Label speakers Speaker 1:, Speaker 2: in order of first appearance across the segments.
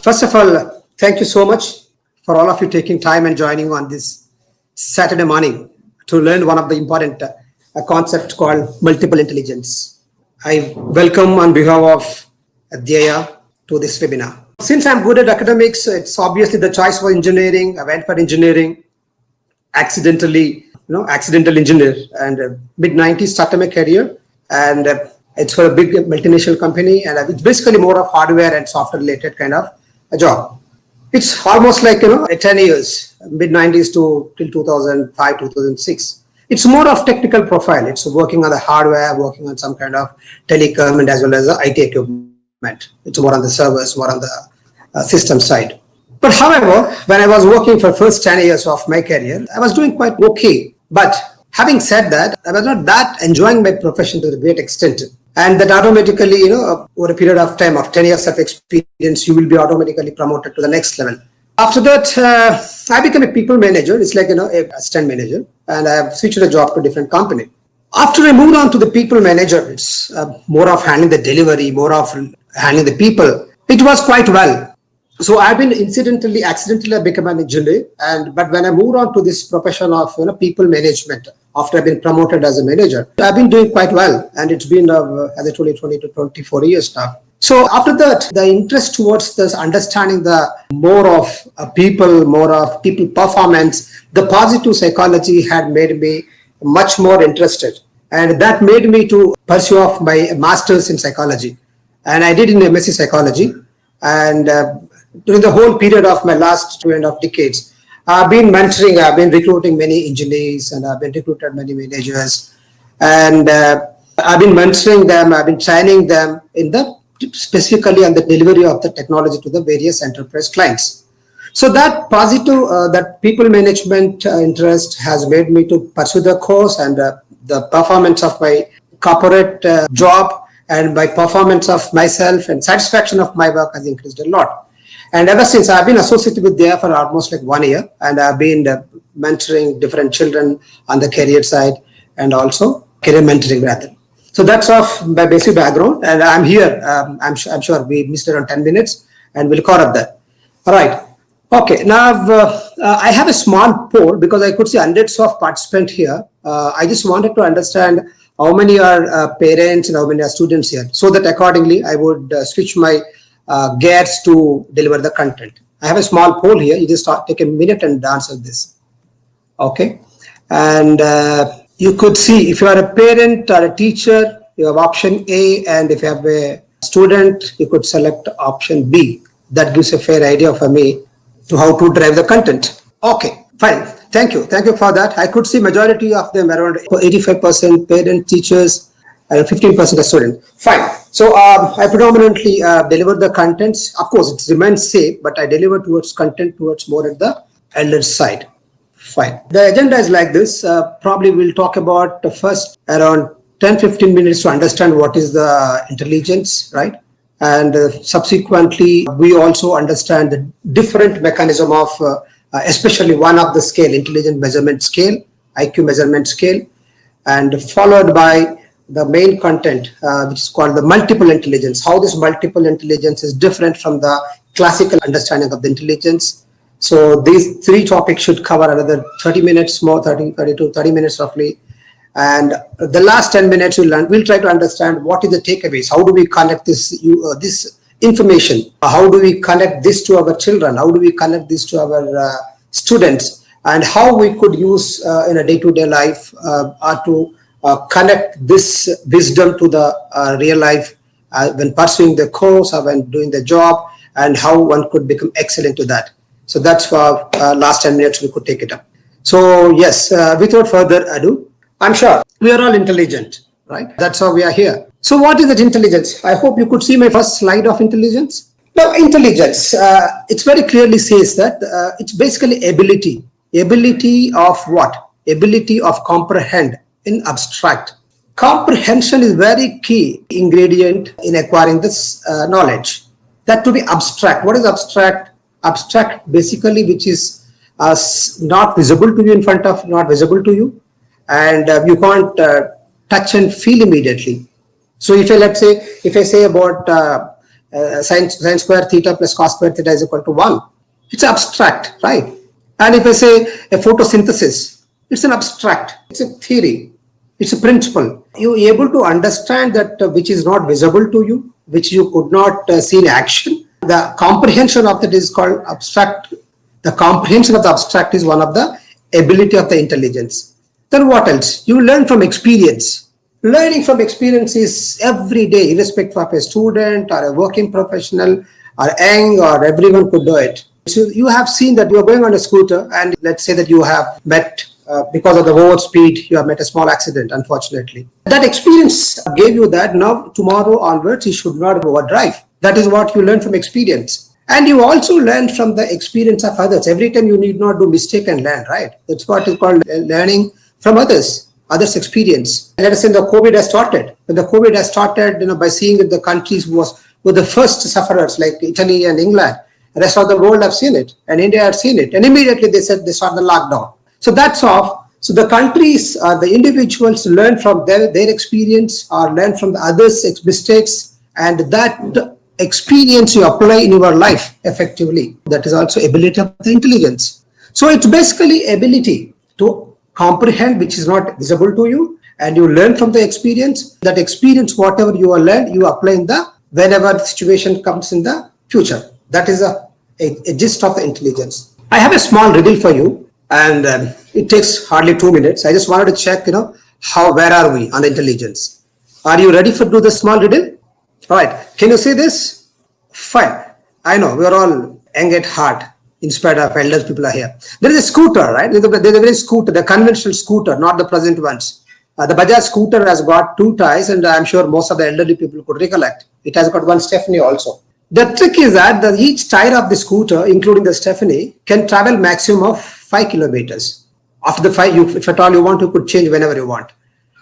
Speaker 1: First of all, thank you so much for all of you taking time and joining on this Saturday morning to learn one of the important concepts called multiple intelligence. I welcome on behalf of Dheya to this webinar. Since I'm good at academics, it's obviously the choice for engineering. I went for engineering, accidental engineer, and mid-90s started my career, and it's for a big multinational company, and it's basically more of hardware and software related kind of a job. It's almost like 10 years, mid-90s to till 2005, 2006. It's more of technical profile. It's working on the hardware, working on some kind of telecom, and as well as the IT equipment. It's more on the servers, more on the system side. But however, when I was working for first 10 years of my career, I was doing quite okay. But having said that, I was not that enjoying my profession to a great extent. And that automatically, over a period of time of 10 years of experience, you will be automatically promoted to the next level. After that, I became a people manager. It's like, a assistant manager, and I have switched the job to a different company. After I moved on to the people manager, it's more of handling the delivery, more of handling the people. It was quite well. So I've been accidentally I became an engineer, but when I moved on to this profession of people management, after I've been promoted as a manager, I've been doing quite well, and it's been as I told you, 20 to 24 years now. So after that, the interest towards this understanding the more of people performance, the positive psychology had made me much more interested, and that made me to pursue of my master's in psychology, and I did in MSc psychology, and during the whole period of my last 2.5 decades, I've been mentoring, I've been recruiting many engineers, and I've been recruited many managers, and I've been mentoring them, I've been training them specifically on the delivery of the technology to the various enterprise clients. So that positive, that people management interest has made me to pursue the course, and the performance of my corporate job and my performance of myself and satisfaction of my work has increased a lot. And ever since, I've been associated with Dheya for almost like 1 year, and I've been mentoring different children on the career side and also career mentoring rather. So that's of my basic background, and I'm here. I'm sure we missed around 10 minutes, and we'll cover up that. All right. Okay. Now I have a small poll because I could see hundreds of participants here. I just wanted to understand how many are parents and how many are students here, so that accordingly I would switch my gears to deliver the content. I have a small poll here. You just take a minute and answer this. Okay. And you could see if you are a parent or a teacher, you have option A, and if you have a student, you could select option B. That gives a fair idea for me to how to drive the content. Okay, fine. Thank you. Thank you for that. I could see majority of them, around 85% parent, teachers, and 15% of students. Fine. So I predominantly deliver the contents. Of course, it remains safe, but I deliver towards content towards more at the elder side. Fine. The agenda is like this. Probably we'll talk about the first around 10-15 minutes to understand what is the intelligence, right? And subsequently, we also understand the different mechanism of, especially one of the scale, intelligence measurement scale, IQ measurement scale, and followed by the main content, which is called the multiple intelligence, how this multiple intelligence is different from the classical understanding of the intelligence. So these three topics should cover another 30 minutes more, 30 to 30 minutes roughly. And the last 10 minutes we'll try to understand what is the takeaways. How do we connect this information? How do we connect this to our children? How do we connect this to our students? And how we could use in a day-to-day life to connect this wisdom to the real life when pursuing the course or when doing the job, and how one could become excellent to that. So that's for last 10 minutes we could take it up. So yes, without further ado, I'm sure we are all intelligent, right? That's how we are here. So what is that intelligence? I hope you could see my first slide of intelligence. Now intelligence, it very clearly says that it's basically ability of what? Ability of comprehend in abstract. Comprehension is very key ingredient in acquiring this knowledge. That to be abstract. What is abstract? Abstract basically which is not visible to you in front of, not visible to you, and you can't touch and feel immediately. So if I, let's say, if I say about Sine square theta plus cos square theta is equal to 1. It's abstract, right? And if I say a photosynthesis, it's an abstract, it's a theory, it's a principle. You're able to understand that which is not visible to you, which you could not see in action. The comprehension of that is called abstract. The comprehension of the abstract is one of the ability of the intelligence. Then what else? You learn from experience. Learning from experience is every day, irrespective of a student or a working professional or young, or everyone could do it. So you have seen that you are going on a scooter, and let's say that you have met, because of the over speed, you have met a small accident, unfortunately. That experience gave you that now tomorrow onwards you should not overdrive. That is what you learn from experience. And you also learn from the experience of others. Every time you need not do mistake and learn, right? That's what is called learning from others' experience. Let us say the COVID has started. When the COVID has started, by seeing that the countries were the first sufferers, like Italy and England. The rest of the world have seen it, and India had seen it, and immediately they said they start the lockdown. So that's off. So the countries, the individuals learn from their experience or learn from the others' mistakes, and that experience you apply in your life effectively. That is also ability of the intelligence. So it's basically ability to comprehend which is not visible to you, and you learn from the experience. That experience, whatever you have learned, you apply in the whenever the situation comes in the future. That is a gist of the intelligence. I have a small riddle for you, and it takes hardly 2 minutes. I just wanted to check, where are we on the intelligence? Are you ready for do the small riddle? All right. Can you see this? Fine. I know we are all young at heart, in spite of elders people are here. There is a scooter, right? There's a very scooter, the conventional scooter, not the present ones. The Bajaj scooter has got 2 tires, and I'm sure most of the elderly people could recollect. It has got one Stephanie also. The trick is that each tire of the scooter, including the Stephanie, can travel maximum of 5 kilometers. After the 5, if at all you want, you could change whenever you want.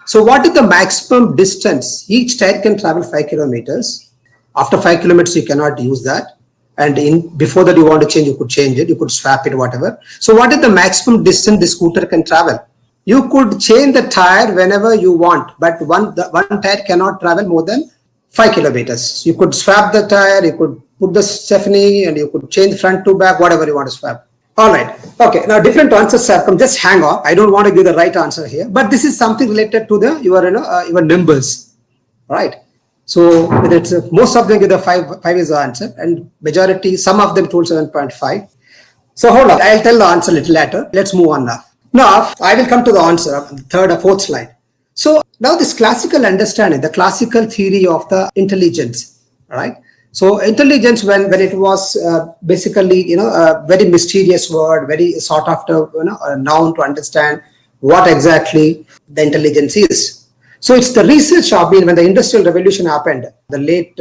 Speaker 1: So what is the maximum distance? Each tire can travel 5 kilometers. After 5 kilometers, you cannot use that. And before that you want to change, you could change it, you could swap it, whatever. So what is the maximum distance the scooter can travel? You could change the tire whenever you want, but one tire cannot travel more than 5 kilometers. You could swap the tire, you could put the Stephanie, and you could change front to back, whatever you want to swap. All right. Okay. Now different answers have come. Just hang on. I don't want to give the right answer here, but this is something related to your numbers, right? So it's most of them give the 5 is the answer, and majority, some of them told 7.5. So hold on. I'll tell the answer a little later. Let's move on now. Now I will come to the answer, third or fourth slide. So now this classical understanding, the classical theory of the intelligence, right? So intelligence, when it was basically, a very mysterious word, very sought after, a noun to understand what exactly the intelligence is. So it's the research of when the Industrial Revolution happened, the late,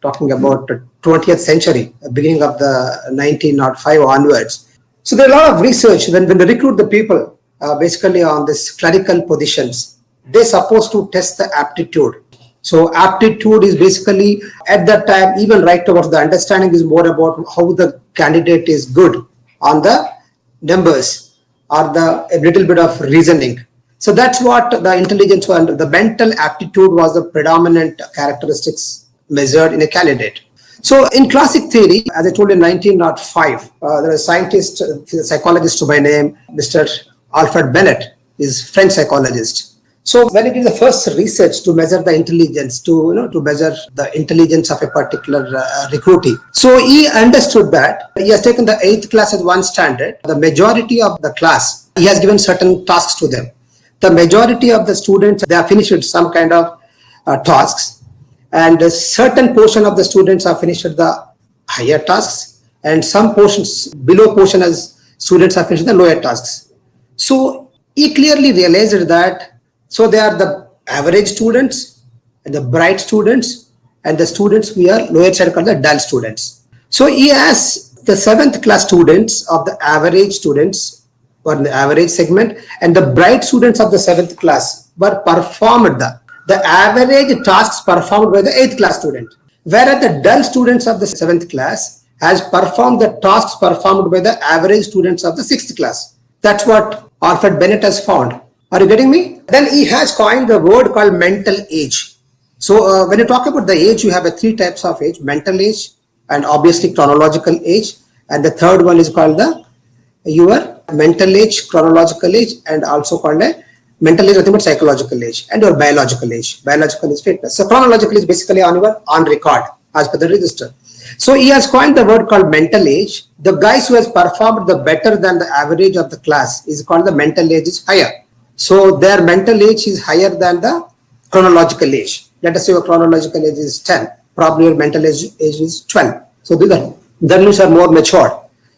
Speaker 1: talking about 20th century, beginning of the 1905 onwards. So there are a lot of research when they recruit the people, basically on this clerical positions. They're supposed to test the aptitude. So aptitude is basically at that time, even right towards the understanding is more about how the candidate is good on the numbers or a little bit of reasoning. So that's what the intelligence was. The mental aptitude was the predominant characteristics measured in a candidate. So in classic theory, as I told you in 1905, there is a scientist, a psychologist by name, Mr. Alfred Bennett, is French psychologist. So when it is the first research to measure the intelligence, to measure the intelligence of a particular recruitee. So he understood that he has taken the 8th class as one standard. The majority of the class, he has given certain tasks to them. The majority of the students, they have finished some kind of tasks, and a certain portion of the students have finished the higher tasks, and some portions below portion as students have finished the lower tasks. So he clearly realized that so they are the average students, and the bright students, and the students who are lower side called the dull students. So he has the 7th class students of the average students or the average segment, and the bright students of the 7th class were performed the average tasks performed by the 8th class student, whereas the dull students of the 7th class has performed the tasks performed by the average students of the 6th class. That's what Alfred Bennett has found. Are you getting me? Then he has coined the word called mental age. So when you talk about the age, you have three types of age: mental age, and obviously chronological age, and the third one is called the your mental age, chronological age, and also called a mental age, nothing but psychological age, and your biological age. Biological is fitness. So chronological is basically on your on record as per the register. So he has coined the word called mental age. The guys who has performed the better than the average of the class is called the mental age is higher. So their mental age is higher than the chronological age. Let us say your chronological age is 10, probably your mental age is 12. So the means are more matured.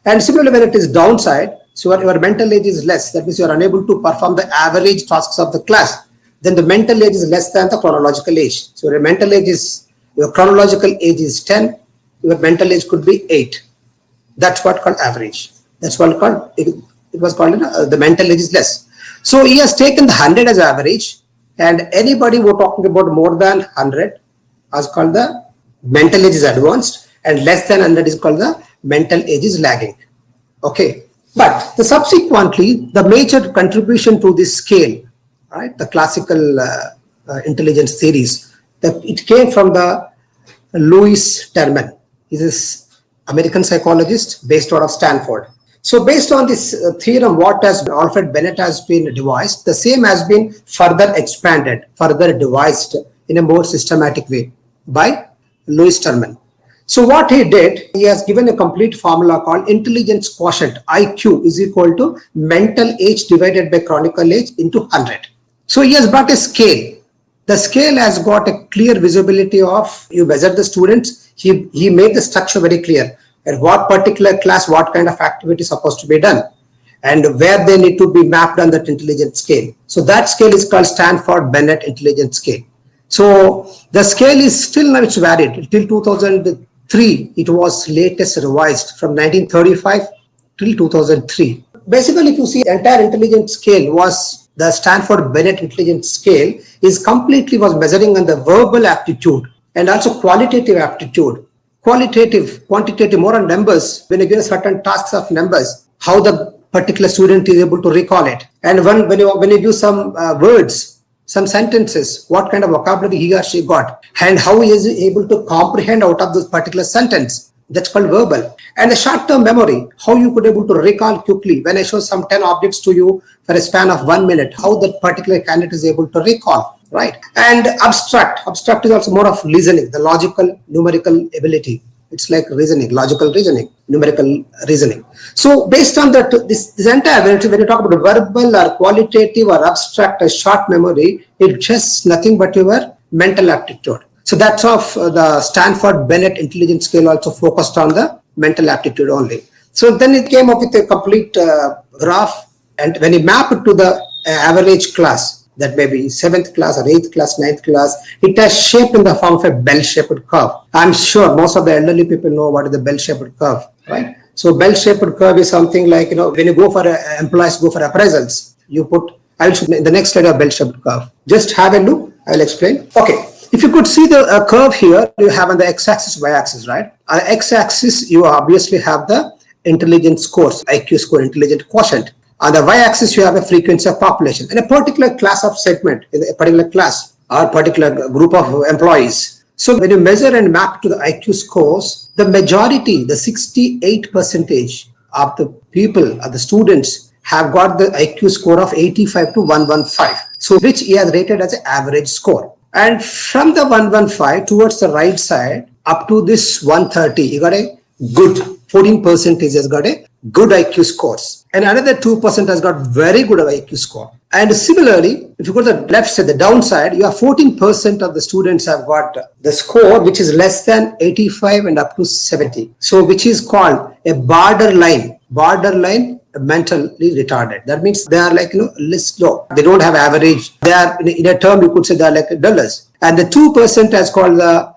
Speaker 1: And similarly, when it is downside, so your mental age is less, that means you are unable to perform the average tasks of the class, then the mental age is less than the chronological age. So your mental age is, your chronological age is 10, your mental age could be 8. That's what called average. That's what called, it was called the mental age is less. So he has taken the 100 as average, and anybody who are talking about more than 100 is called the mental age is advanced, and less than 100 is called the mental age is lagging. Okay, but the subsequently the major contribution to this scale, right, the classical intelligence theories, that it came from the Louis Terman. He's an American psychologist based out of Stanford. So based on this theorem, what has Alfred Bennett has been devised, the same has been further expanded, further devised in a more systematic way by Louis Terman. So what he did, he has given a complete formula called intelligence quotient, IQ is equal to mental age divided by chronicle age into 100. So he has brought a scale. The scale has got a clear visibility of, you measure the students, he made the structure very clear. At what particular class, what kind of activity is supposed to be done, and where they need to be mapped on that intelligence scale. So that scale is called Stanford Bennett Intelligence Scale. So the scale is still now it's varied. Till 2003, it was latest revised from 1935 till 2003. Basically, if you see the entire intelligence scale was the Stanford Bennett Intelligence Scale is completely was measuring on the verbal aptitude and also qualitative aptitude. Qualitative, quantitative, more on numbers. When you give certain tasks of numbers, how the particular student is able to recall it. And when you give some words, some sentences, what kind of vocabulary he or she got, and how he is able to comprehend out of this particular sentence. That's called verbal. And the short-term memory, how you could able to recall quickly. When I show some 10 objects to you for a span of 1 minute, how that particular candidate is able to recall. Right. And abstract is also more of listening, the logical numerical ability. It's like reasoning, logical reasoning, numerical reasoning. So based on that, this entire, when you talk about verbal or qualitative or abstract or short memory, it's just nothing but your mental aptitude. So that's of the Stanford Bennett Intelligence Scale also focused on the mental aptitude only. So then it came up with a complete graph, and when you map it to the average class, that may be 7th class or 8th class, 9th class, it has shaped in the form of a bell-shaped curve. I'm sure most of the elderly people know what is the bell-shaped curve, right? So bell-shaped curve is something like, when you go for employees go for appraisals, you put, I'll show in the next slide of bell-shaped curve. Just have a look, I'll explain. Okay, if you could see the curve here, you have on the x-axis, y-axis, right? On the x-axis, you obviously have the intelligence scores, IQ score, intelligent quotient. On the y-axis, you have a frequency of population in a particular class of segment, in a particular class or particular group of employees. So when you measure and map to the IQ scores, the majority, the 68% of the people, of the students have got the IQ score of 85 to 115. So which he has rated as an average score. And from the 115 towards the right side, up to this 130, you got a good 14% has got a good IQ scores, and another 2% has got very good IQ score. And similarly, if you go to the left side, the downside, you have 14% of the students have got the score which is less than 85 and up to 70. So which is called a borderline mentally retarded. That means they are like less low. They don't have average. They are in a term you could say they are like dullers. And the 2% is called the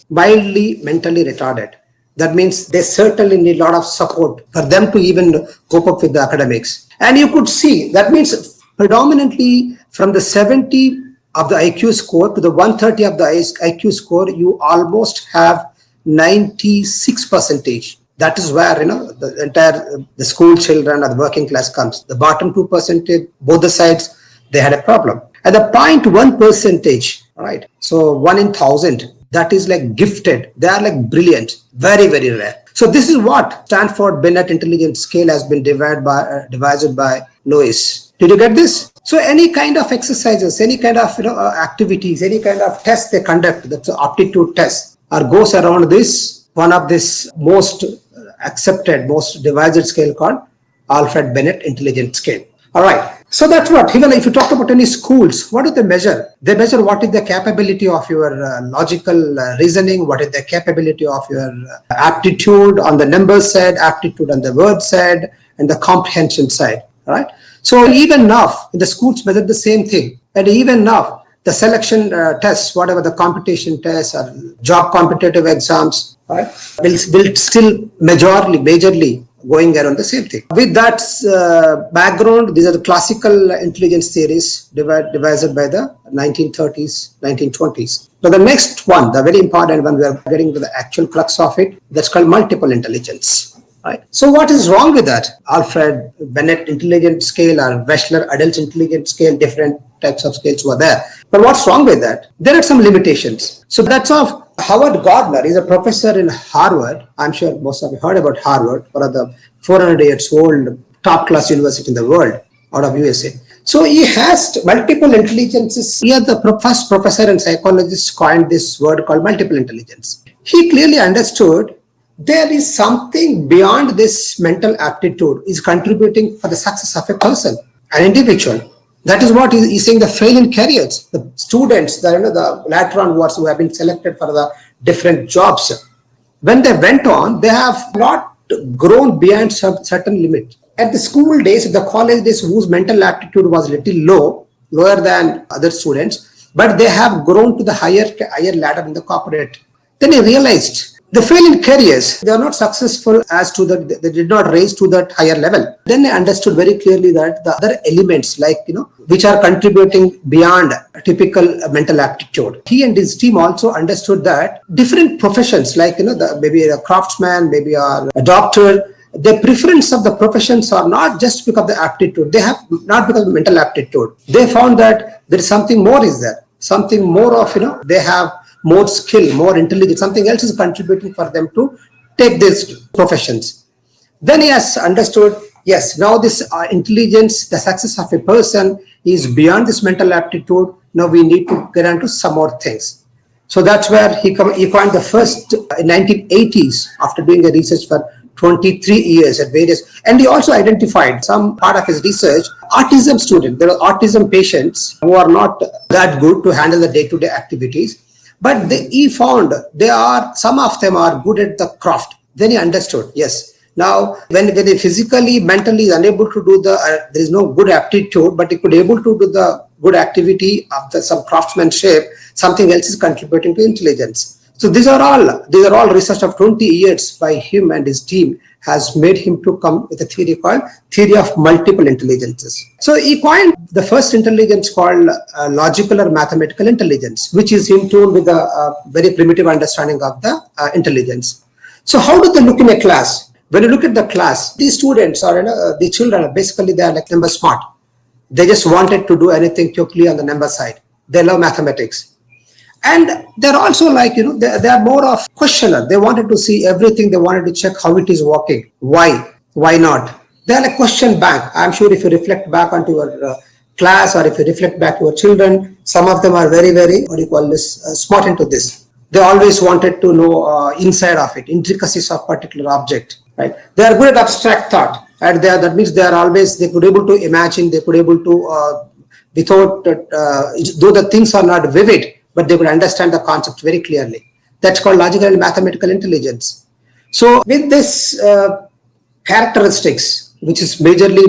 Speaker 1: mildly mentally retarded. That means they certainly need a lot of support for them to even cope up with the academics. And you could see, that means predominantly from the 70 of the IQ score to the 130 of the IQ score, you almost have 96%. That is where, the entire, the school children or the working class comes. The bottom 2%, both the sides, they had a problem. At the 0.1%, All right. So 1 in 1,000. That is like gifted. They are like brilliant. Very, very rare. So this is what Stanford Binet Intelligence Scale has been devised by Lewis. Did you get this? So any kind of exercises, any kind of activities, any kind of test they conduct, that's an aptitude test, or goes around this one of this most accepted, most devised scale called Alfred Binet Intelligence Scale. All right. So that's what, even if you talk about any schools, what do they measure? They measure what is the capability of your logical reasoning, what is the capability of your aptitude on the numbers side, aptitude on the word side, and the comprehension side. All right. So even now, the schools measure the same thing. And even now, the selection tests, whatever the competition tests or job competitive exams, right, will still majorly going around the same thing. With that background, these are the classical intelligence theories devised by the 1930s, 1920s. So the next one, the very important one, we are getting to the actual crux of it, that's called multiple intelligence. Right. So what is wrong with that? Alfred Binet Intelligence Scale or Wechsler Adult Intelligence Scale, different types of scales were there. But what's wrong with that? There are some limitations. So that's of Howard Gardner is a professor in Harvard. I'm sure most of you heard about Harvard, one of the 400 years old top class university in the world out of USA. So he has multiple intelligences. He is the first professor and psychologist coined this word called multiple intelligence. He clearly understood there is something beyond this mental aptitude is contributing for the success of a person, an individual. That is what he's saying, the fail in careers. The students, the later on ones who have been selected for the different jobs, when they went on, they have not grown beyond some certain limit. At the school days, the college days, whose mental aptitude was little lower than other students, but they have grown to the higher ladder in the corporate. Then he realized the fail in careers, they are not successful as to that, they did not raise to that higher level. Then I understood very clearly that the other elements like, which are contributing beyond typical mental aptitude. He and his team also understood that different professions like, maybe a craftsman, maybe a doctor, the preference of the professions are not just because of the aptitude. They have not because of mental aptitude. They found that there is something more is there. Something more of, they have more skill, more intelligence, something else is contributing for them to take these professions. Then he has understood, yes, now this intelligence, the success of a person is beyond this mental aptitude. Now we need to get into some more things. So that's where he coined the first in 1980s after doing a research for 23 years at various, and he also identified some part of his research, autism students. There are autism patients who are not that good to handle the day-to-day activities. But he found some of them are good at the craft. Then he understood, yes. Now, when he physically, mentally is unable to do there is no good aptitude, but he could able to do the good activity of some craftsmanship, something else is contributing to intelligence. So these are all research of 20 years by him and his team has made him to come with a theory called theory of multiple intelligences. So he coined the first intelligence called logical or mathematical intelligence, which is in tune with the very primitive understanding of the intelligence. So how do they look in a class? When you look at the class, these students or the children, basically they are like number smart. They just wanted to do anything quickly on the number side. They love mathematics. And they're also like, they are more of questioner. They wanted to see everything. They wanted to check how it is working. Why? Why not? They're like question bank. I'm sure if you reflect back onto your class or if you reflect back to your children, some of them are very, very, smart into this. They always wanted to know inside of it, intricacies of particular object, right? They are good at abstract thought. And that means they could able to imagine, they could able to, without, though the things are not vivid, but they could understand the concept very clearly. That's called logical and mathematical intelligence. So with this characteristics, which is majorly,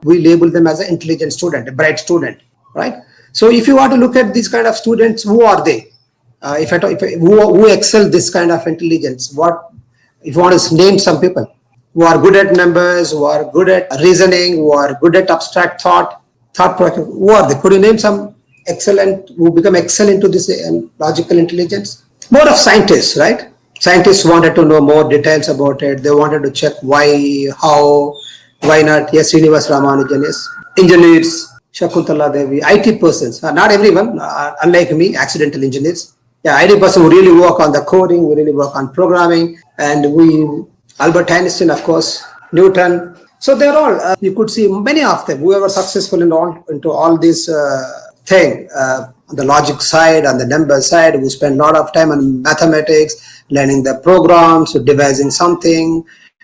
Speaker 1: we label them as an intelligent student, a bright student, right? So if you want to look at these kind of students, who are they? Who excel this kind of intelligence? If you want to name some people who are good at numbers, who are good at reasoning, who are good at abstract thought process, who are they? Could you name some who become excellent into this logical intelligence? More of scientists, right? Scientists wanted to know more details about it. They wanted to check why, how, why not. Yes, Srinivas Ramanujan, yes. Engineers, Shakuntala Devi, IT persons, not everyone, unlike me, accidental engineers. Yeah, IT person who really work on the coding, who really work on programming, and Albert Einstein, of course, Newton. So they're all, you could see many of them, whoever successful into all this thing, on the logic side, on the number side, who spend a lot of time on mathematics, learning the programs, devising something,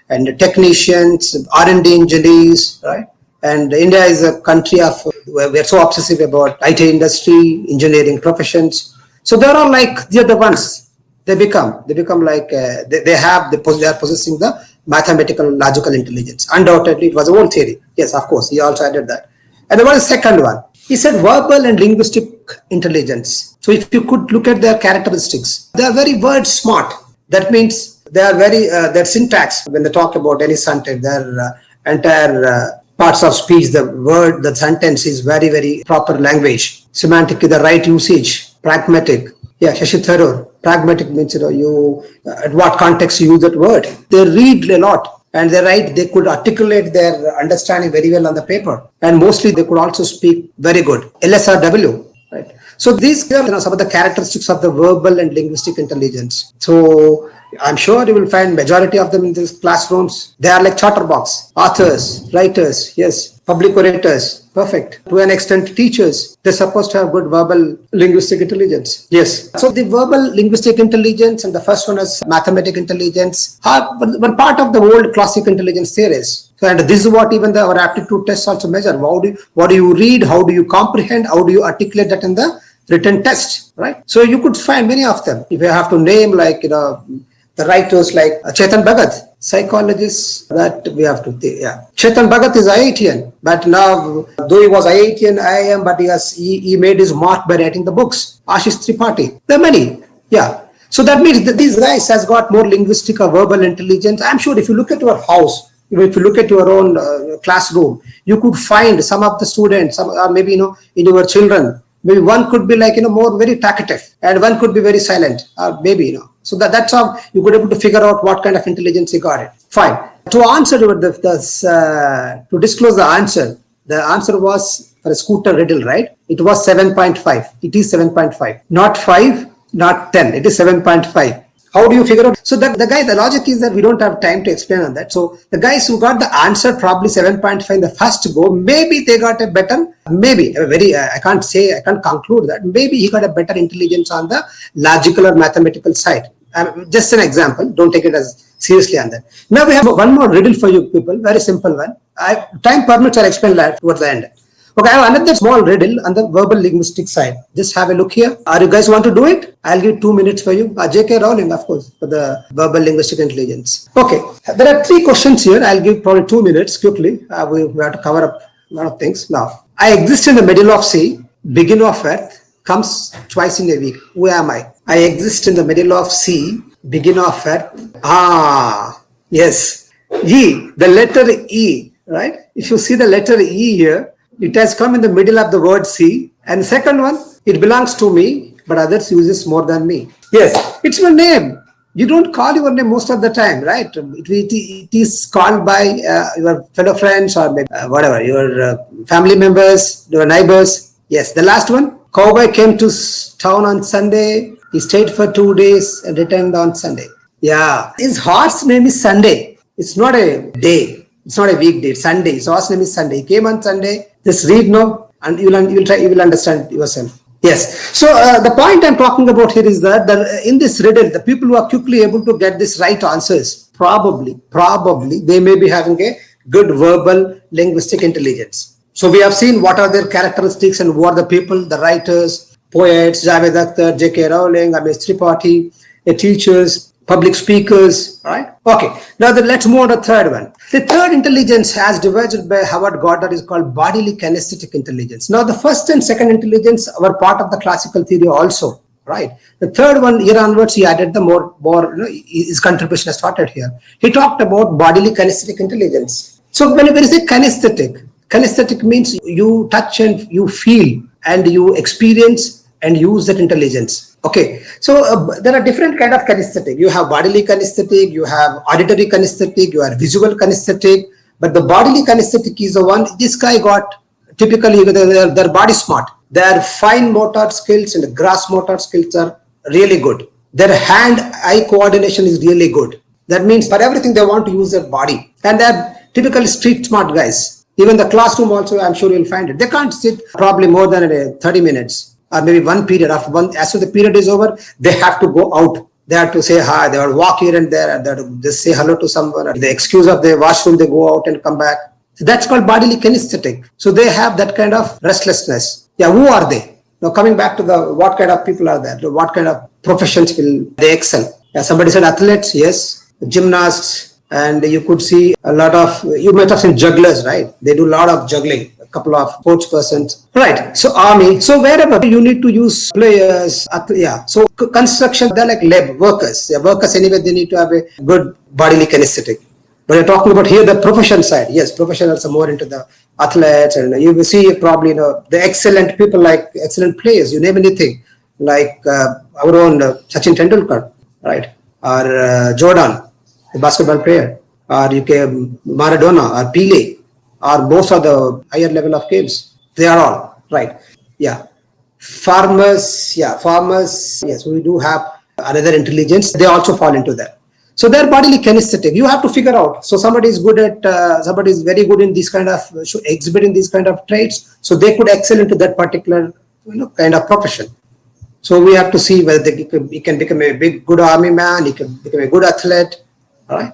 Speaker 1: and the technicians, R&D engineers, right? And India is a country of, we're so obsessive about IT industry, engineering professions. So they're all like, they're the ones, they become like, they are possessing the mathematical, logical intelligence. Undoubtedly, it was a whole theory. Yes, of course, he also added that. And what is the second one? He said verbal and linguistic intelligence. So if you could look at their characteristics, they are very word smart. That means they are very, their syntax, when they talk about any sentence, their entire parts of speech, the word, the sentence is very, very proper language. Semantic, the right usage, pragmatic. Yeah, Shashi Tharoor. Pragmatic means, you at what context you use that word. They read a lot and they write, they could articulate their understanding very well on the paper. And mostly they could also speak very good. LSRW, right? So these are some of the characteristics of the verbal and linguistic intelligence. So I'm sure you will find majority of them in these classrooms. They are like chatterbox, authors, writers, yes, public orators, perfect. To an extent, teachers, they're supposed to have good verbal linguistic intelligence. Yes. So the verbal linguistic intelligence and the first one is mathematical intelligence were part of the old classic intelligence theories. So, and this is what even our aptitude tests also measure. What do you read? How do you comprehend? How do you articulate that in the written test, right? So you could find many of them. If you have to name, like, the writers like Chetan Bhagat, psychologists, that we have to, yeah. Chetan Bhagat is IITian, but now, though he was IITian, IIM, but he made his mark by writing the books. Ashish Tripathi, there are many, yeah. So that means that these guys has got more linguistic or verbal intelligence. I'm sure if you look at your house, if you look at your own classroom, you could find some of the students, or maybe, in your children, maybe one could be like, more very talkative, and one could be very silent, or maybe, So that's how you could able to figure out what kind of intelligence he got it. Fine. To answer to disclose the answer was for a scooter riddle, right? It was 7.5. It is 7.5. Not 5, not 10. It is 7.5. How do you figure out? So the logic is that we don't have time to explain on that. So the guys who got the answer probably 7.5 in the first go, maybe they got a better, I can't conclude that. Maybe he got a better intelligence on the logical or mathematical side. Just an example, don't take it as seriously on that. Now we have one more riddle for you people, very simple one. Time permits, I'll explain that towards the end. Okay, I have another small riddle on the verbal linguistic side. Just have a look here. Are you guys want to do it? I'll give 2 minutes for you. J.K. Rowling, of course, for the verbal linguistic intelligence. Okay, there are 3 questions here. I'll give probably 2 minutes quickly. We have to cover up a lot of things. Now, I exist in the middle of sea, beginning of earth, comes twice in a week. Who am I? I exist in the middle of sea, beginning of earth. Yes. E, the letter E, right? If you see the letter E here, it has come in the middle of the word sea. And the second one, it belongs to me, but others uses more than me. Yes, it's your name. You don't call your name most of the time, right? It is called by your fellow friends or maybe, whatever, your family members, your neighbors. Yes, the last one, cowboy came to town on Sunday. He stayed for 2 days and returned on Sunday. Yeah, his horse name is Sunday. It's not a day. It's not a weekday. It's Sunday. His horse name is Sunday. He came on Sunday. Just read now, and you will understand yourself. Yes. So the point I'm talking about here is that in this riddle, the people who are quickly able to get this right answers, probably they may be having a good verbal linguistic intelligence. So we have seen what are their characteristics and who are the people, the writers, poets, Javed Akhtar, J.K. Rowling, Amish Tripathi, the teachers, public speakers, right? Okay, now let's move on to the third one. The third intelligence, as divided by Howard Gardner, is called bodily kinesthetic intelligence. Now the first and second intelligence were part of the classical theory also, right? The third one, here onwards, he added the more his contribution has started here. He talked about bodily kinesthetic intelligence. So when you say kinesthetic means you touch and you feel and you experience and use that intelligence. Okay, so there are different kind of kinesthetic. You have bodily kinesthetic, you have auditory kinesthetic, you have visual kinesthetic, but the bodily kinesthetic is the one, this guy got typically they're body smart. Their fine motor skills and gross motor skills are really good. Their hand-eye coordination is really good. That means for everything they want to use their body. And they're typically street smart guys. Even the classroom also, I'm sure you'll find it. They can't sit probably more than 30 minutes or maybe one period. As soon as the period is over, they have to go out. They have to say hi. They will walk here and there. And they say hello to someone. The excuse of the washroom, they go out and come back. So that's called bodily kinesthetic. So they have that kind of restlessness. Yeah, who are they? Now coming back to the what kind of people are there? What kind of professions will they excel? Yeah, somebody said athletes, yes, gymnasts, and you could see a lot of, you might have seen jugglers, right? They do a lot of juggling, a couple of sports persons, right? So army, so wherever you need to use players, yeah. So construction, they're like lab workers. Yeah, workers anyway, they need to have a good bodily kinesthetic. But you're talking about here the profession side. Yes, professionals are more into the athletes, and you will see probably the excellent people like excellent players. You name anything like our own Sachin Tendulkar, right? Or Jordan, the basketball player, or you can Maradona or Pele, or most of the higher level of games. They are all right. Yeah, farmers. Yeah, farmers. Yes, we do have another intelligence. They also fall into that. So they're bodily kinesthetic. You have to figure out. So somebody is good at, somebody is very good in this kind of, exhibiting these kind of traits. So they could excel into that particular, kind of profession. So we have to see whether he can become a good army man. He can become a good athlete. All right.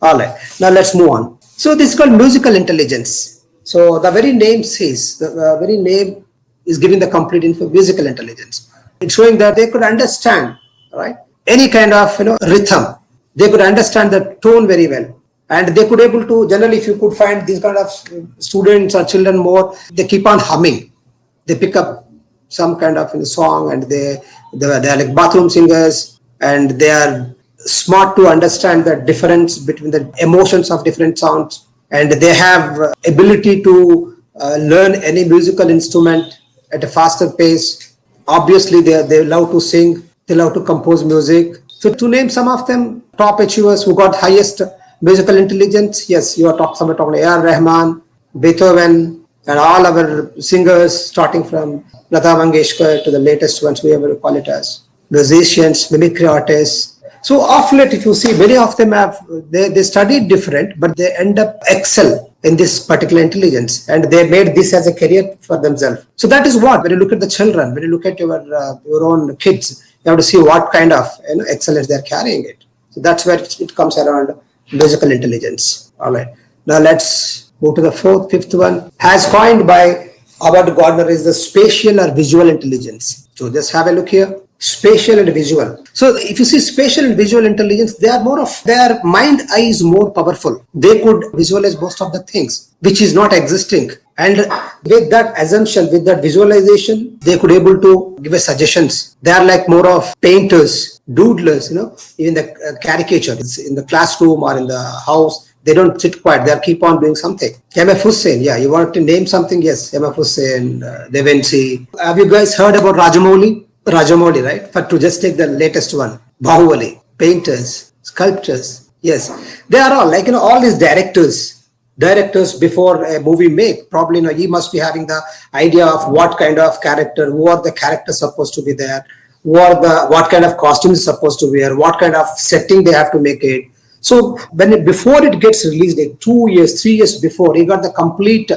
Speaker 1: All right. Now let's move on. So this is called musical intelligence. So the very name says, the very name is giving the complete info, musical intelligence. It's showing that they could understand, right, any kind of, rhythm. They could understand the tone very well, and they could able to, generally if you could find these kind of students or children more, they keep on humming. They pick up some kind of song, and they're like bathroom singers, and they are smart to understand the difference between the emotions of different sounds, and they have ability to learn any musical instrument at a faster pace. Obviously they love to sing, they love to compose music. So to name some of them, top achievers who got highest musical intelligence, yes, you are talking about A.R. Rahman, Beethoven, and all our singers, starting from Lata Mangeshkar to the latest ones, whoever call it as musicians, mimicry artists. So of late, if you see, many of them have, they studied different, but they end up excel in this particular intelligence, and they made this as a career for themselves. So that is what, when you look at the children, when you look at your own kids, you have to see what kind of excellence they're carrying it. So that's where it comes around musical intelligence. All right. Now let's move to the fifth one. As coined by Howard Gardner is the spatial or visual intelligence. So just have a look here. Spatial and visual. So if you see spatial and visual intelligence, they are more of, their mind eye is more powerful. They could visualize most of the things which is not existing. And with that assumption, with that visualization, they could able to give us suggestions. They are like more of painters, doodlers, even the caricatures in the classroom or in the house. They don't sit quiet. They keep on doing something. M.F. Hussain, yeah, you want to name something? Yes, M.F. Hussain, Da Vinci. Have you guys heard about Rajamouli? Rajamouli, right? But to just take the latest one, Bahubali, painters, sculptors. Yes, they are all like, all these directors before a movie make, probably, he must be having the idea of what kind of character, who are the characters supposed to be there, what kind of costumes is supposed to wear, what kind of setting they have to make it. So before it gets released, like 2 years, 3 years before, he got the complete,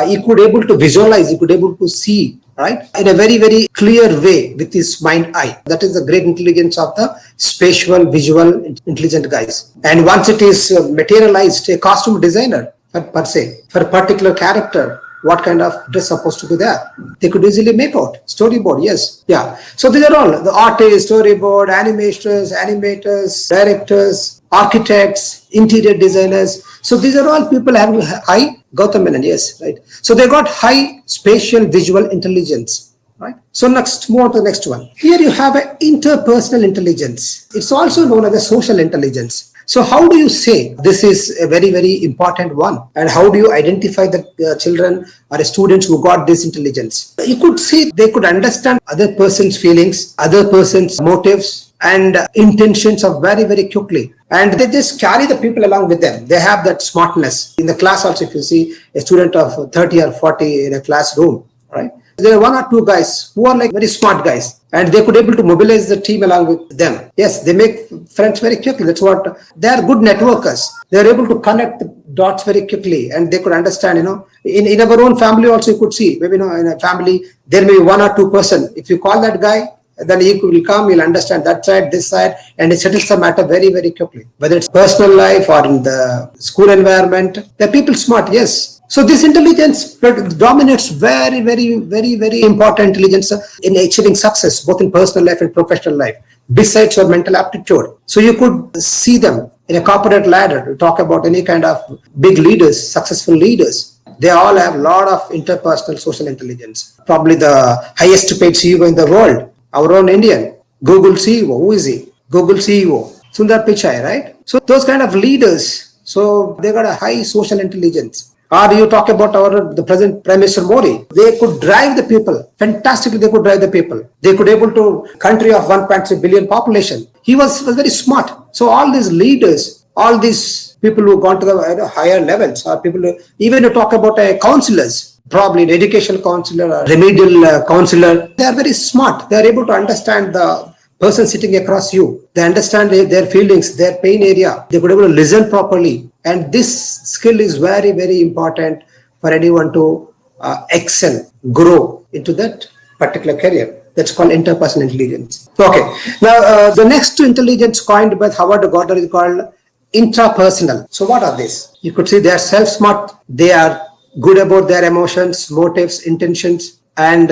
Speaker 1: he could able to visualize, he could able to see, right, in a very, very clear way with his mind eye. That is the great intelligence of the spatial, visual, intelligent guys. And once it is materialized, a costume designer, per se, for a particular character, what kind of dress supposed to be there, they could easily make out. Storyboard, yes. Yeah. So these are all the artists, storyboard, animators, directors, architects, interior designers. So these are all people having high Gautam Menon, yes, right. So they got high spatial visual intelligence, right. So next, more to the next one. Here you have an interpersonal intelligence. It's also known as a social intelligence. So how do you say this is a very, very important one? And how do you identify the children or students who got this intelligence? You could say they could understand other person's feelings, other person's motives and intentions of very, very quickly. and they just carry the people along with them. They have that smartness. In the class also, if you see a student of 30 or 40 in a classroom, right? There are one or two guys who are like very smart guys, and they could able to mobilize the team along with them. Yes, they make friends very quickly. That's what they are, good networkers. They are able to connect the dots very quickly, and they could understand. In our own family also, you could see maybe in a family there may be one or two person. If you call that guy, then he will come. He'll understand that side, this side, and it settles the matter very, very quickly. Whether it's personal life or in the school environment, the people smart. Yes. So this intelligence dominates very, very, very, very important intelligence in achieving success, both in personal life and professional life, besides your mental aptitude. So you could see them in a corporate ladder to talk about any kind of big leaders, successful leaders. They all have a lot of interpersonal social intelligence. Probably the highest paid CEO in the world, our own Indian, Google CEO. Who is he? Google CEO, Sundar Pichai, right? So those kind of leaders, so they got a high social intelligence. Or you talk about the present Prime Minister Modi. They could drive the people. Fantastically, they could drive the people. They could able to, country of 1.6 billion population. He was very smart. So all these leaders, all these people who gone to the higher levels, or people who, even you talk about counselors, probably an educational counselor or remedial counselor, they are very smart. They are able to understand the person sitting across you. They understand their feelings, their pain area. They could able to listen properly. And this skill is very, very important for anyone to excel, grow into that particular career. That's called interpersonal intelligence. Okay. Now, the next intelligence coined by Howard Gardner is called intrapersonal. So what are these? You could see they are self-smart. They are good about their emotions, motives, intentions, and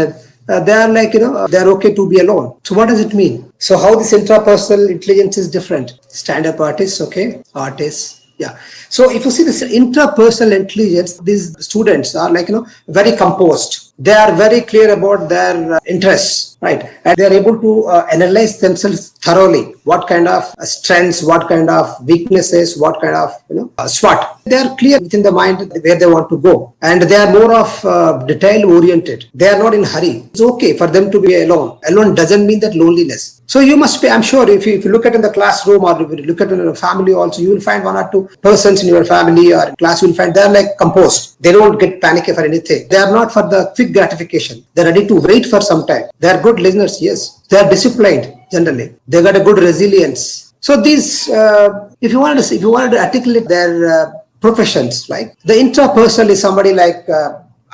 Speaker 1: they are like, they're okay to be alone. So what does it mean? So how this intrapersonal intelligence is different? Stand-up artists, okay? Artists. Yeah. So if you see this interpersonal intelligence, these students are like, very composed. They are very clear about their interests, right? And they are able to analyze themselves thoroughly. What kind of strengths, what kind of weaknesses, what kind of, SWOT. They are clear within the mind where they want to go. And they are more of detail oriented. They are not in a hurry. It's okay for them to be alone. Alone doesn't mean that loneliness. So you must be, I'm sure if you look at in the classroom or if you look at in your family also, you will find one or two persons in your family or class, you will find they're like composed. They don't get panicky for anything. They are not for the quick gratification. They're ready to wait for some time. They are good listeners, yes. They are disciplined generally. They got a good resilience. So these, if you wanted to articulate their professions, like the intrapersonal is somebody like,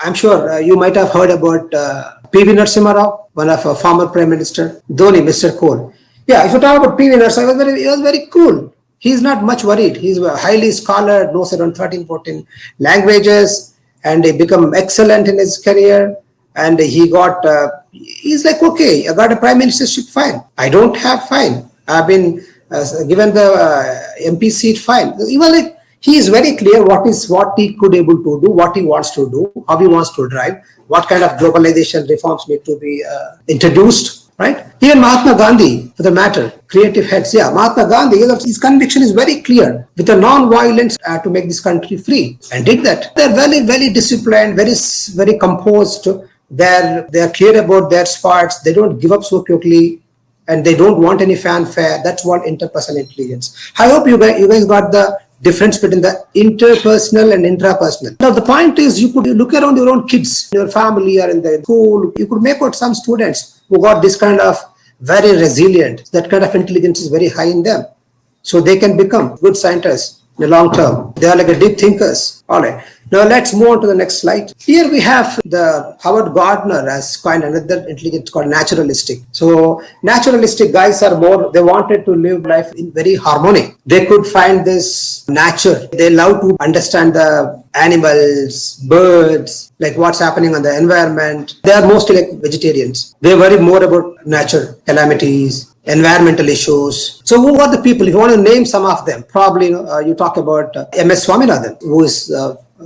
Speaker 1: I'm sure you might have heard about P.V. Narasimha Rao, one of our former Prime Minister, Dhoni, Mr. Cool. Yeah, if you talk about P.V. Narasimha, he was very cool. He's not much worried. He's highly scholar, knows around 13, 14 languages, and he become excellent in his career. And he got, he's like, okay, I got a prime ministership, fine. I don't have, fine. I've been given the MP seat, fine. Even like, he is very clear what he could able to do, what he wants to do, how he wants to drive, what kind of globalization reforms need to be introduced, right? Even Mahatma Gandhi, for the matter, creative heads, yeah, Mahatma Gandhi, his conviction is very clear, with a non-violence to make this country free, and did that. They're very, very disciplined, very, very composed. They're clear about their spots. They don't give up so quickly, and they don't want any fanfare. That's what interpersonal intelligence. I hope you guys got the difference between the interpersonal and intrapersonal. Now, the point is, you could look around your own kids, in your family or in the school. You could make out some students who got this kind of very resilient, that kind of intelligence is very high in them. So they can become good scientists in the long term. They are like a deep thinkers. All right. Now let's move on to the next slide. Here we have the Howard Gardner has coined another intelligence called naturalistic. So naturalistic guys are more, they wanted to live life in very harmony. They could find this nature. They love to understand the animals, birds, like what's happening on the environment. They are mostly like vegetarians. They worry more about nature, calamities, environmental issues. So who are the people? If you want to name some of them, probably you talk about M.S. Swaminathan, who is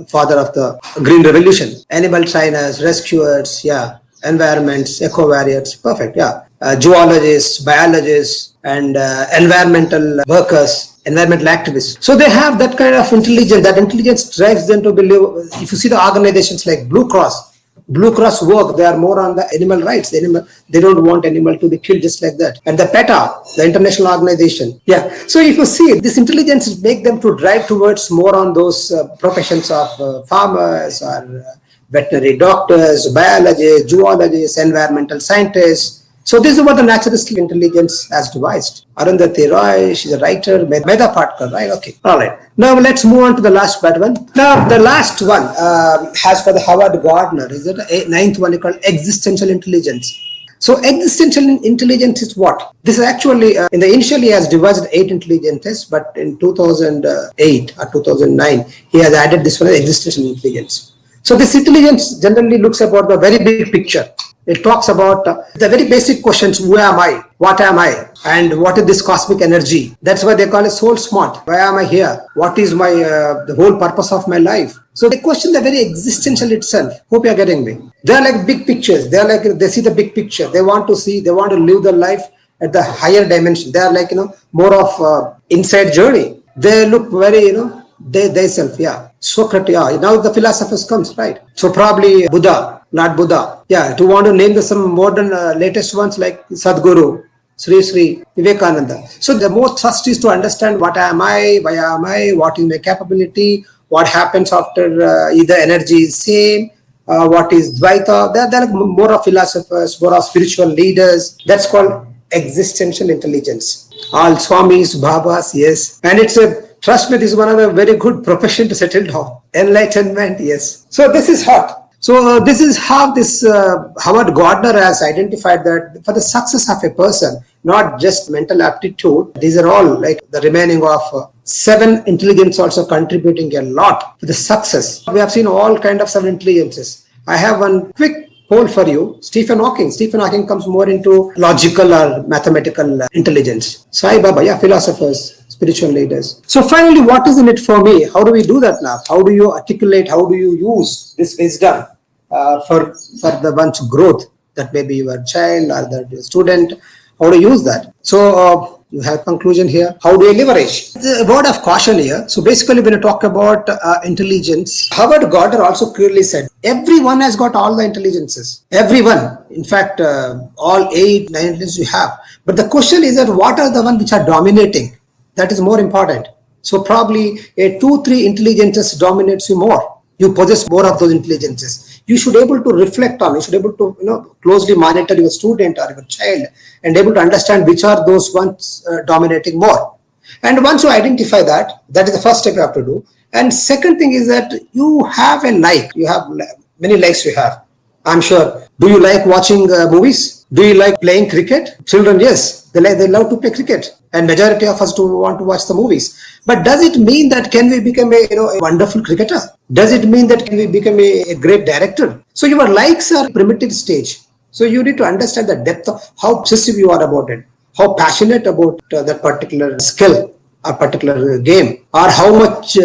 Speaker 1: father of the Green Revolution. Animal trainers, rescuers, yeah, environments, eco warriors, perfect, yeah. Zoologists, biologists, and environmental workers, environmental activists. So they have that kind of intelligence. That intelligence drives them to believe. If you see the organizations like Blue Cross, Blue Cross work, they are more on the animal rights. They don't want animal to be killed just like that. And the PETA, the international organization. Yeah. So if you see, this intelligence make them to drive towards more on those professions of farmers or veterinary doctors, biologists, zoologists, environmental scientists. So this is what the naturalistic intelligence has devised. Arundhati Roy, she's a writer, Medha Patkar, right? Okay, all right. Now let's move on to the last bad one. Now the last one has for the Howard Gardner, is it a ninth one called existential intelligence. So existential intelligence is what? This is actually, in the initially has devised 8 intelligences, but in 2008 or 2009, he has added this one, existential intelligence. So this intelligence generally looks about the very big picture. It talks about the very basic questions: who am I, what am I, and what is this cosmic energy? That's why they call it soul smart. Why am I here? What is my the whole purpose of my life? So they question the very existential itself. Hope you are getting me. They are like big pictures. They are like, they see the big picture. They want to see, they want to live their life at the higher dimension. They are like, more of inside journey. They look very, they self, yeah. Socrates, yeah. Now the philosophers comes, right? So probably Buddha, not Buddha. Yeah, to want to name some modern latest ones like Sadhguru, Sri Vivekananda. So the more thrust is to understand what am I, why am I, what is my capability, what happens after either energy is same, what is Dvaita. They're like more of philosophers, more of spiritual leaders. That's called existential intelligence. All Swamis, Babas, yes. And it's trust me, this is one of the very good profession to settle down. Enlightenment, yes. So this is hot. So this is how this Howard Gardner has identified that for the success of a person, not just mental aptitude, these are all like the remaining of 7 intelligence also contributing a lot to the success. We have seen all kind of 7 intelligences. I have one quick poll for you. Stephen Hawking comes more into logical or mathematical intelligence. Sai Baba, yeah, philosophers, spiritual leaders. So finally, what is in it for me? How do we do that now? How do you articulate? How do you use this wisdom for the one's growth? That may be your child or the student. How do you use that? So you have conclusion here. How do you leverage? A word of caution here. So basically, when you talk about intelligence, Howard Gardner also clearly said, everyone has got all the intelligences. Everyone. In fact, all 8, 9 intelligences you have. But the question is that what are the ones which are dominating? That is more important. So probably a 2-3 intelligences dominates you more. You possess more of those intelligences. You should be able to reflect on. You should be able to closely monitor your student or your child and able to understand which are those ones dominating more. And once you identify that, that is the first step you have to do. And second thing is that you have a like. You have many likes you have. I'm sure. Do you like watching movies? Do you like playing cricket? Children, yes. They love to play cricket. And majority of us do want to watch the movies. But does it mean that can we become a wonderful cricketer? Does it mean that can we become a great director? So your likes are primitive stage. So you need to understand the depth of how obsessive you are about it, how passionate about that particular skill or particular game, or how much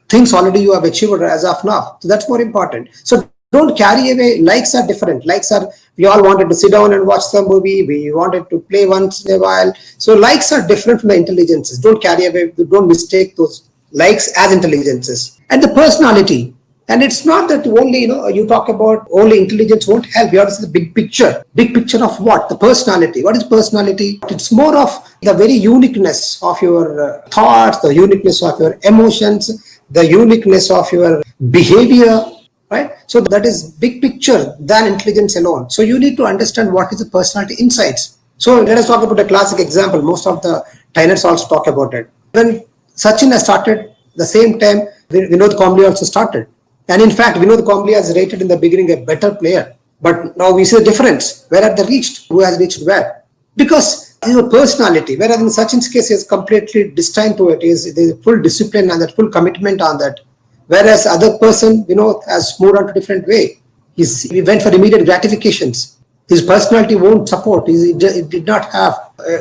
Speaker 1: things already you have achieved as of now. So that's more important. So don't carry away. Likes are different. Likes are, we all wanted to sit down and watch the movie. We wanted to play once in a while. So likes are different from the intelligences. Don't carry away, don't mistake those likes as intelligences. And the personality. And it's not that only, you talk about only intelligence won't help. You have to see the big picture. Big picture of what? The personality. What is personality? It's more of the very uniqueness of your thoughts, the uniqueness of your emotions, the uniqueness of your behavior, right? So that is big picture than intelligence alone. So you need to understand what is the personality insights. So let us talk about a classic example. Most of the trainers also talk about it. When Sachin has started, the same time Vinod Kambli also started. And in fact, Vinod Kambli has rated in the beginning a better player. But now we see the difference. Where have they reached? Who has reached where? Because your personality, whereas in Sachin's case, he is completely destined to it. There is full discipline and that full commitment on that. Whereas other person, has moved on to a different way. He went for immediate gratifications. His personality won't support. He did not have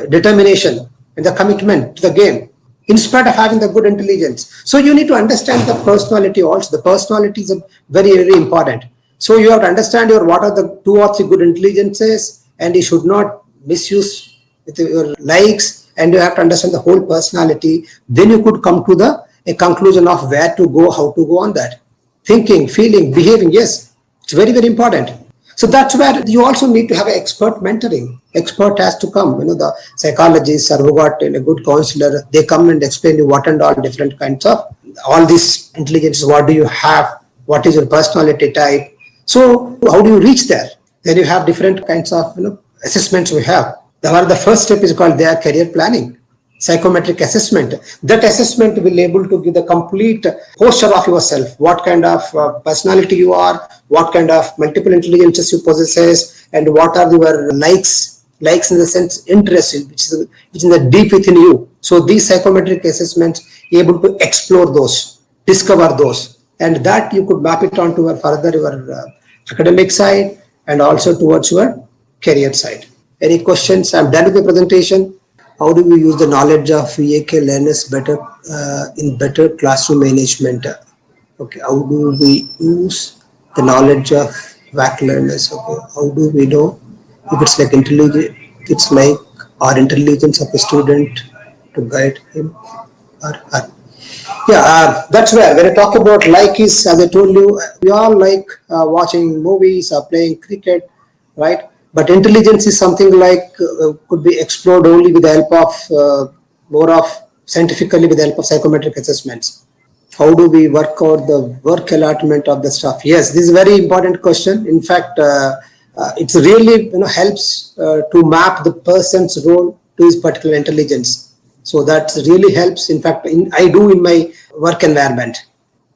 Speaker 1: determination and the commitment to the game, in spite of having the good intelligence. So you need to understand the personality also. The personality is very, very important. So you have to understand what are the 2 or 3 good intelligences, and you should not misuse with your likes, and you have to understand the whole personality. Then you could come to a conclusion of where to go, how to go on that. Thinking, feeling, behaving, yes. It's very, very important. So that's where you also need to have an expert mentoring. Expert has to come. The psychologists or who got a good counselor, they come and explain you what and all different kinds of all these intelligences. What do you have? What is your personality type? So how do you reach there? Then you have different kinds of assessments we have. The first step is called their career planning, psychometric assessment. That assessment will able to give the complete posture of yourself, what kind of personality you are, what kind of multiple intelligences you possess, and what are your likes in the sense interests, which is in the deep within you. So these psychometric assessments able to explore those, discover those, and that you could map it onto further your academic side and also towards your career side. Any questions? I'm done with the presentation. How do we use the knowledge of VAK learners better in better classroom management? Okay, how do we use the knowledge of VAK learners? Okay, how do we know if it's like intelligent? It's like our intelligence of a student to guide him or her. Yeah, that's where when I talk about like is, as I told you, we all like watching movies or playing cricket, right? But intelligence is something like could be explored only with the help of more of scientifically with the help of psychometric assessments. How do we work out the work allotment of the stuff? Yes, this is a very important question. In fact, it's really helps to map the person's role to his particular intelligence. So that really helps. In fact, I do in my work environment.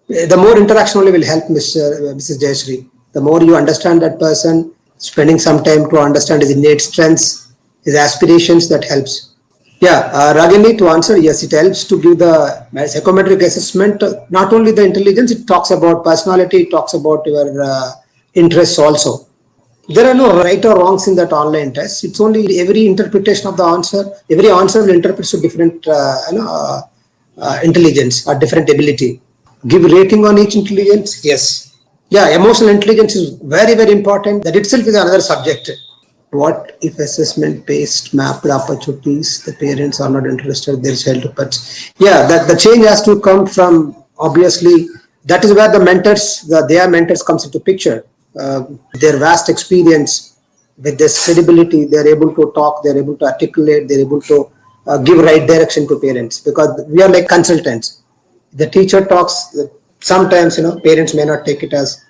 Speaker 1: The more interaction only will help Mrs. Jayashree. The more you understand that person, spending some time to understand his innate strengths, his aspirations, that helps. Yeah, Ragini, to answer, yes, it helps to give the psychometric assessment, not only the intelligence, it talks about personality, it talks about your interests also. There are no right or wrongs in that online test. It's only every interpretation of the answer, every answer will interpret to different intelligence or different ability. Give rating on each intelligence, yes. Yeah, emotional intelligence is very, very important. That itself is another subject. What if assessment based mapped opportunities, the parents are not interested, their child purchase? Yeah, that the change has to come from, obviously, that is where the mentors, their mentors comes into picture. Their vast experience, with their credibility, they're able to talk, they're able to articulate, they're able to give right direction to parents, because we are like consultants. The teacher talks, sometimes parents may not take it as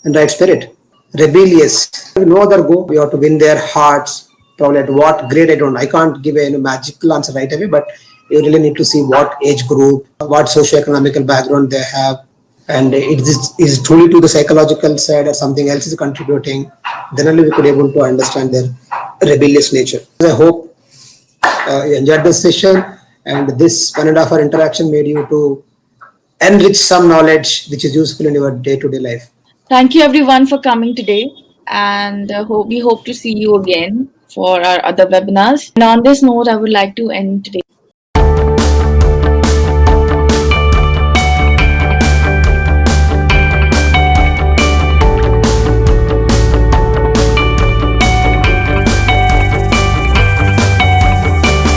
Speaker 1: in right spirit. Rebellious, no other go, we have to win their hearts. Probably at what grade, I can't give a magical answer right away, but you really need to see what age group, what socio-economical background they have, and it is truly to the psychological side or something else is contributing. Then only we could able to understand their rebellious nature. I hope you enjoyed this session, and this 1.5 hour interaction made you to enrich some knowledge which is useful in your day-to-day life.
Speaker 2: Thank you everyone for coming today, and we hope to see you again for our other webinars. And on this note, I would like to end today's